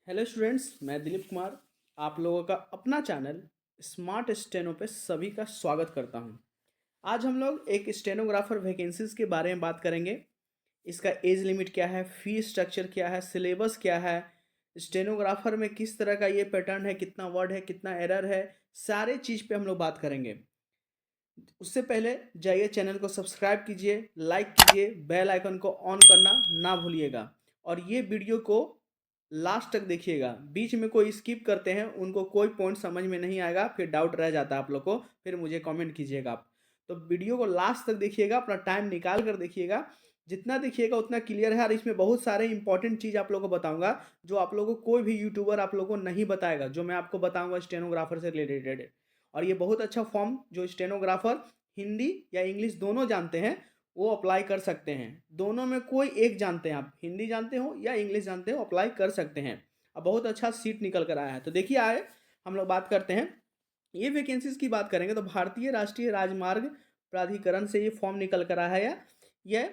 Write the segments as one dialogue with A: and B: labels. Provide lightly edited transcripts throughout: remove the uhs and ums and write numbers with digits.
A: Hello students, मैं दिलीप कुमार आप लोगों का अपना चैनल स्मार्ट स्टेनो पे सभी का स्वागत करता हूं। आज हम लोग एक स्टेनोग्राफर वैकेंसीज के बारे में बात करेंगे। इसका एज लिमिट क्या है, फी स्ट्रक्चर क्या है, सिलेबस क्या है, स्टेनोग्राफर में किस तरह का ये पैटर्न है, कितना वर्ड है, कितना एरर है, सारे चीज़ पे हम लोग बात करेंगे। उससे पहले जाइए चैनल को सब्सक्राइब कीजिए, लाइक कीजिए, बेल आइकन को ऑन करना ना भूलिएगा और ये वीडियो को लास्ट तक देखिएगा। बीच में कोई स्किप करते हैं उनको कोई पॉइंट समझ में नहीं आएगा, फिर डाउट रह जाता है आप लोग को, फिर मुझे कमेंट कीजिएगा आप। तो वीडियो को लास्ट तक देखिएगा, अपना टाइम निकाल कर देखिएगा। जितना देखिएगा उतना क्लियर है और इसमें बहुत सारे इंपॉर्टेंट चीज़ आप लोगों को बताऊंगा जो आप लोगों को कोई भी यूट्यूबर आप लोगों को नहीं बताएगा, जो मैं आपको बताऊंगा स्टेनोग्राफर से रिलेटेड। और ये बहुत अच्छा फॉर्म जो स्टेनोग्राफर हिंदी या इंग्लिश दोनों जानते हैं वो अप्लाई कर सकते हैं। दोनों में कोई एक जानते हैं, आप हिंदी जानते हो या इंग्लिश जानते हो अप्लाई कर सकते हैं। अब बहुत अच्छा सीट निकल कर आया है। तो देखिए आए हम लोग बात करते हैं। ये वैकेंसीज की बात करेंगे तो भारतीय राष्ट्रीय राजमार्ग प्राधिकरण से ये फॉर्म निकल कर आया है या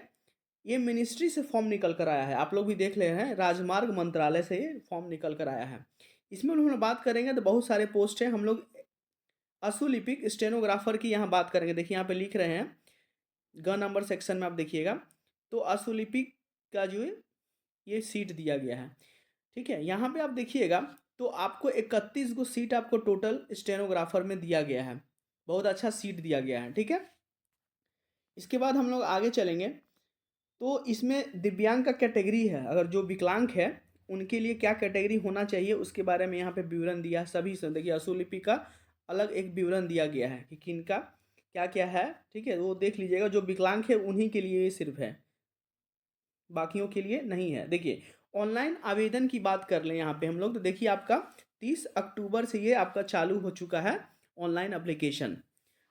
A: ये मिनिस्ट्री से फॉर्म निकल कर आया है। आप लोग भी देख ले रहे हैं, राजमार्ग मंत्रालय से ये फॉर्म निकल कर आया है। इसमें हम लोग बात करेंगे तो बहुत सारे पोस्ट हैं। हम लोग अशुलिपिक स्टेनोग्राफर की यहाँ बात करेंगे। देखिए यहाँ पे लिख रहे हैं ग नंबर सेक्शन में, आप देखिएगा तो अशुलिपिक का जो है ये सीट दिया गया है। ठीक है, यहाँ पे आप देखिएगा तो आपको 31 गो सीट आपको टोटल स्टेनोग्राफर में दिया गया है। बहुत अच्छा सीट दिया गया है। ठीक है, इसके बाद हम लोग आगे चलेंगे तो इसमें दिव्यांग का कैटेगरी है, अगर जो विकलांग है उनके लिए क्या कैटेगरी होना चाहिए उसके बारे में यहाँ पे विवरण दिया है। सभी से देखिए अशुलिपि का अलग एक विवरण दिया गया है कि किनका क्या क्या है। ठीक है, वो देख लीजिएगा, जो विकलांग है उन्हीं के लिए ये सिर्फ है, बाकियों के लिए नहीं है। देखिए ऑनलाइन आवेदन की बात कर लें यहाँ पे हम लोग तो देखिए आपका 30 अक्टूबर से ये आपका चालू हो चुका है ऑनलाइन एप्लीकेशन।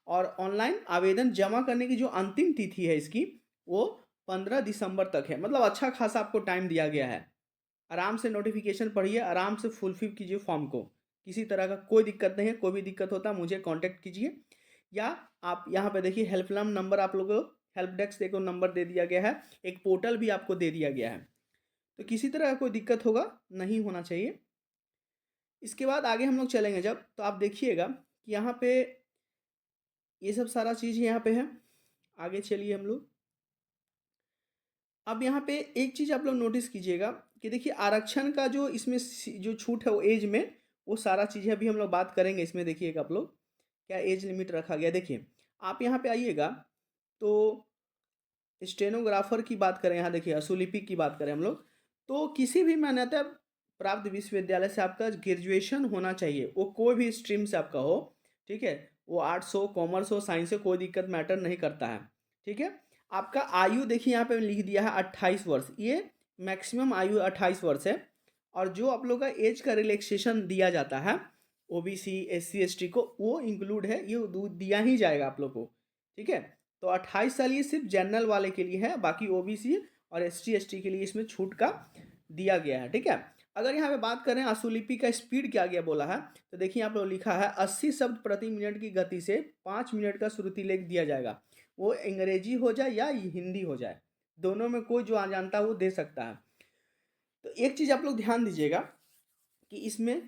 A: और ऑनलाइन आवेदन जमा करने की जो अंतिम तिथि है इसकी वो 15 दिसंबर तक है। मतलब अच्छा खासा आपको टाइम दिया गया है। आराम से नोटिफिकेशन पढ़िए, आराम से फुलफिल कीजिए फॉर्म को। किसी तरह का कोई दिक्कत नहीं है। कोई भी दिक्कत होता है मुझे कांटेक्ट कीजिए, या आप यहाँ पे देखिए हेल्पलाइन नंबर आप लोगों को हेल्प डेस्क देखो नंबर दे दिया गया है। एक पोर्टल भी आपको दे दिया गया है, तो किसी तरह का कोई दिक्कत होगा नहीं होना चाहिए। इसके बाद आगे हम लोग चलेंगे जब तो आप देखिएगा कि यहाँ पे ये सब सारा चीज़ यहाँ पे है। आगे चलिए हम लोग। अब यहाँ पे एक चीज़ आप लोग नोटिस कीजिएगा कि देखिए आरक्षण का जो इसमें जो छूट है वो एज में, वो सारा चीज़ें अभी हम लोग बात करेंगे। इसमें देखिएगा आप लोग क्या एज लिमिट रखा गया। देखिए आप यहाँ पे आइएगा तो स्टेनोग्राफर की बात करें, यहाँ देखिए अशुलिपिक की बात करें हम लोग, तो किसी भी मान्यता प्राप्त विश्वविद्यालय से आपका ग्रेजुएशन होना चाहिए, वो कोई भी स्ट्रीम से आपका हो। ठीक है, वो आर्ट्स हो, कॉमर्स हो, साइंस हो, कोई दिक्कत मैटर नहीं करता है। ठीक है, आपका आयु देखिए यहाँ पे लिख दिया है 28 वर्ष, ये मैक्सिमम आयु 28 वर्ष है। और जो आप लोग का एज का रिलैक्सेशन दिया जाता है ओबीसी एससी एसटी को, वो इंक्लूड है, ये दिया ही जाएगा आप लोग को। ठीक है, तो 28 साल ये सिर्फ जनरल वाले के लिए है, बाकी ओबीसी और एसटी एसटी के लिए इसमें छूट का दिया गया है। ठीक है, अगर यहाँ पे बात करें अशुलिपि का स्पीड क्या गया बोला है, तो देखिए आप लोग लिखा है 80 शब्द प्रति मिनट की गति से 5 मिनट का श्रुति लेख दिया जाएगा। वो अंग्रेजी हो जाए या हिंदी हो जाए, दोनों में कोई जो जानता है वो दे सकता है। तो एक चीज़ आप लोग ध्यान दीजिएगा कि इसमें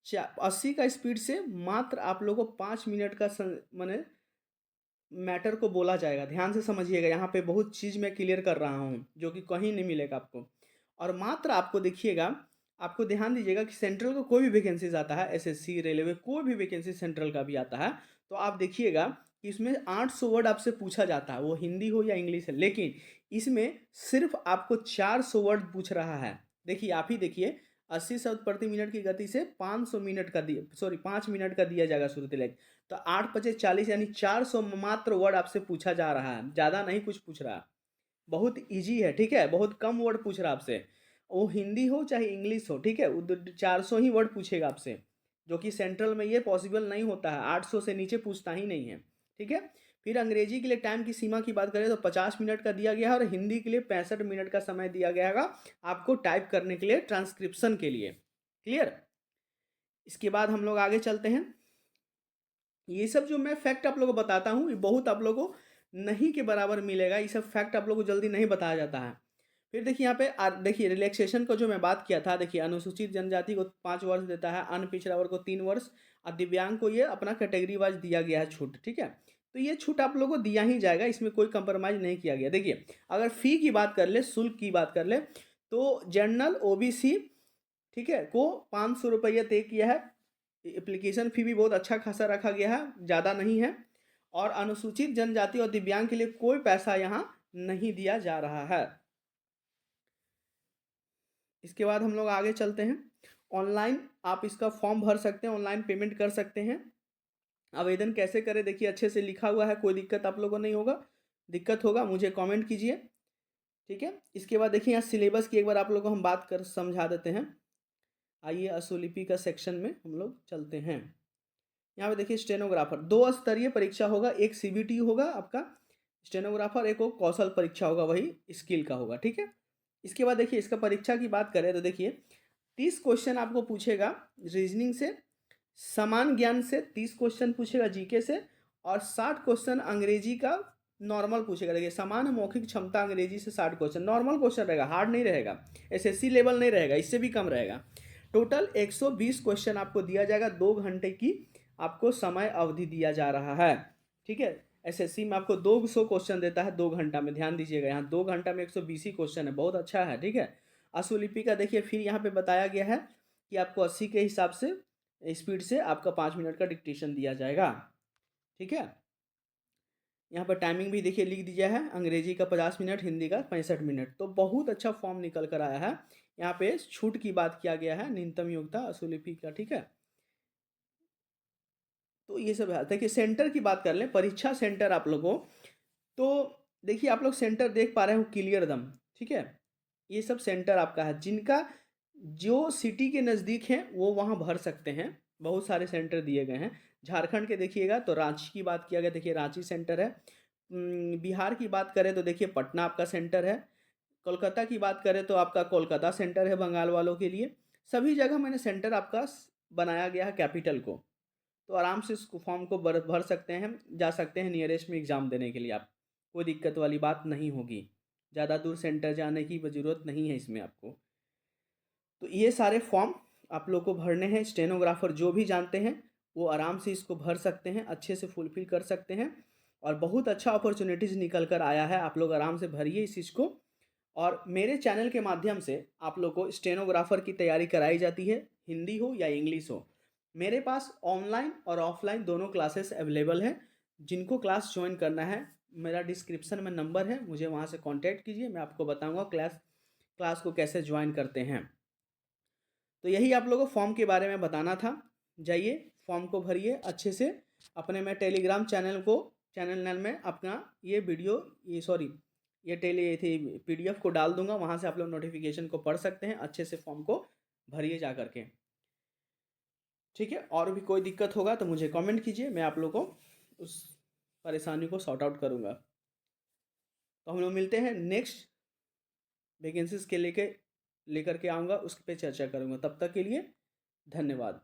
A: 80 का स्पीड से मात्र आप लोग को 5 मिनट का माने मैटर को बोला जाएगा। ध्यान से समझिएगा, यहाँ पे बहुत चीज़ मैं क्लियर कर रहा हूँ जो कि कहीं नहीं मिलेगा आपको। और मात्र आपको देखिएगा, आपको ध्यान दीजिएगा कि सेंट्रल का कोई भी वैकेंसीज आता है, एसएससी रेलवे कोई भी वैकेंसी सेंट्रल का भी आता है, तो आप देखिएगा कि इसमें 800 वर्ड आपसे पूछा जाता है, वो हिंदी हो या इंग्लिश है। लेकिन इसमें सिर्फ आपको 400 वर्ड पूछ रहा है। देखिए आप ही देखिए, 80 शब्द प्रति मिनट की गति से 500 मिनट का दिया, सॉरी 5 मिनट का दिया जाएगा श्रुति लेख। तो 8 × 5 = 40 यानी 400 मात्र वर्ड आपसे पूछा जा रहा है, ज़्यादा नहीं कुछ पूछ रहा। बहुत इजी है। ठीक है, बहुत कम वर्ड पूछ रहा आपसे, वो हिंदी हो चाहे इंग्लिश हो। ठीक है, वो 400 ही वर्ड पूछेगा आपसे, जो कि सेंट्रल में ये पॉसिबल नहीं होता है, 800 से नीचे पूछता ही नहीं है। ठीक है, फिर अंग्रेजी के लिए टाइम की सीमा की बात करें तो 50 मिनट का दिया गया है और हिंदी के लिए 65 मिनट का समय दिया गया है आपको टाइप करने के लिए, ट्रांसक्रिप्शन के लिए। क्लियर, इसके बाद हम लोग आगे चलते हैं। ये सब जो मैं फैक्ट आप लोगों को बताता हूँ ये बहुत आप लोगों को नहीं के बराबर मिलेगा, ये सब फैक्ट आप लोगों को जल्दी नहीं बताया जाता है। फिर देखिए यहाँ पे देखिए रिलैक्सेशन का जो मैं बात किया था, देखिए अनुसूचित जनजाति को 5 वर्ष देता है, अन्य पिछड़ा वर्ग को 3 वर्ष, और दिव्यांग को ये अपना कैटेगरी वाइज दिया गया है छूट, ठीक है। तो ये छूट आप लोगों को दिया ही जाएगा, इसमें कोई कंप्रोमाइज़ नहीं किया गया। देखिए अगर फ़ी की बात कर ले, शुल्क की बात कर ले, तो जनरल ओबीसी, ठीक है, को 500 रुपये तय किया है। एप्लीकेशन फ़ी भी बहुत अच्छा खासा रखा गया है, ज़्यादा नहीं है। और अनुसूचित जनजाति और दिव्यांग के लिए कोई पैसा यहाँ नहीं दिया जा रहा है। इसके बाद हम लोग आगे चलते हैं। ऑनलाइन आप इसका फॉर्म भर सकते हैं, ऑनलाइन पेमेंट कर सकते हैं। आवेदन कैसे करें, देखिए अच्छे से लिखा हुआ है, कोई दिक्कत आप लोगों को नहीं होगा। दिक्कत होगा मुझे कमेंट कीजिए, ठीक है। इसके बाद देखिए यहाँ सिलेबस की एक बार आप लोगों को हम बात कर समझा देते हैं। आइए अशुलिपि का सेक्शन में हम लोग चलते हैं। यहाँ पे देखिए स्टेनोग्राफर 2 स्तरीय परीक्षा होगा, एक सीबीटी होगा आपका स्टेनोग्राफर, एक वो कौशल परीक्षा होगा, वही स्किल का होगा, ठीक है। इसके बाद देखिए इसका परीक्षा की बात करें तो देखिए 30 क्वेश्चन आपको पूछेगा रीजनिंग से, समान ज्ञान से 30 क्वेश्चन पूछेगा जीके से, और 60 क्वेश्चन अंग्रेजी का नॉर्मल पूछेगा। देखिए समान मौखिक क्षमता अंग्रेजी से 60 क्वेश्चन नॉर्मल क्वेश्चन रहेगा, हार्ड नहीं रहेगा, एसएससी लेवल नहीं रहेगा, इससे भी कम रहेगा। टोटल 120 क्वेश्चन आपको दिया जाएगा, 2 घंटे की आपको समय अवधि दिया जा रहा है, ठीक है। एसएससी में आपको 200 क्वेश्चन देता है 2 घंटा में, ध्यान दीजिएगा, यहाँ 2 घंटा में 120 ही क्वेश्चन है, बहुत अच्छा है, ठीक है। अशुलिपि का देखिए फिर यहाँ पे बताया गया है कि आपको 80 के हिसाब से स्पीड से आपका 5 मिनट का डिक्टेशन दिया जाएगा, ठीक है। यहाँ पर टाइमिंग भी देखिए लिख दिया है, अंग्रेजी का 50 मिनट, हिंदी का 65 मिनट। तो बहुत अच्छा फॉर्म निकल कर आया है। यहाँ पे छूट की बात किया गया है, न्यूनतम योग्यता अशुलिपि का, ठीक है। तो ये सब है। देखिए सेंटर की बात कर लें, परीक्षा सेंटर आप लोगों, तो देखिए आप लोग सेंटर देख पा रहे हो क्लियर दम, ठीक है। ये सब सेंटर आपका है, जिनका जो सिटी के नज़दीक हैं वो वहाँ भर सकते हैं। बहुत सारे सेंटर दिए गए हैं। झारखंड के देखिएगा तो रांची की बात किया गया, देखिए रांची सेंटर है। बिहार की बात करें तो देखिए पटना आपका सेंटर है। कोलकाता की बात करें तो आपका कोलकाता सेंटर है बंगाल वालों के लिए। सभी जगह मैंने सेंटर आपका बनाया गया है कैपिटल को, तो आराम से इस फॉर्म को भर भर सकते हैं, जा सकते हैं नियरेस्ट में एग्ज़ाम देने के लिए। आप कोई दिक्कत वाली बात नहीं होगी, ज़्यादा दूर सेंटर जाने की ज़रूरत नहीं है इसमें आपको। तो ये सारे फॉर्म आप लोग को भरने हैं। स्टेनोग्राफर जो भी जानते हैं वो आराम से इसको भर सकते हैं, अच्छे से फुलफ़िल कर सकते हैं, और बहुत अच्छा अपॉर्चुनिटीज़ निकल कर आया है। आप लोग आराम से भरिए इस चीज़ को। और मेरे चैनल के माध्यम से आप लोग को स्टेनोग्राफर की तैयारी कराई जाती है, हिंदी हो या इंग्लिश हो। मेरे पास ऑनलाइन और ऑफलाइन दोनों क्लासेस अवेलेबल हैं। जिनको क्लास ज्वाइन करना है, मेरा डिस्क्रिप्शन में नंबर है, मुझे वहाँ से कांटेक्ट कीजिए, मैं आपको बताऊंगा क्लास को कैसे ज्वाइन करते हैं। तो यही आप लोगों को फॉर्म के बारे में बताना था। जाइए फॉर्म को भरिए अच्छे से। अपने मैं टेलीग्राम चैनल में अपना ये वीडियो ये पीडीएफ को डाल दूंगा, वहाँ से आप लोग नोटिफिकेशन को पढ़ सकते हैं। अच्छे से फॉर्म को भरिए जा करके, ठीक है। और भी कोई दिक्कत होगा तो मुझे कमेंट कीजिए, मैं आप लोगों को उस परेशानी को सॉर्ट आउट करूँगा। तो हम लोग मिलते हैं नेक्स्ट वैकेंसीज के लेकर के आऊँगा, उस पर चर्चा करूँगा। तब तक के लिए धन्यवाद।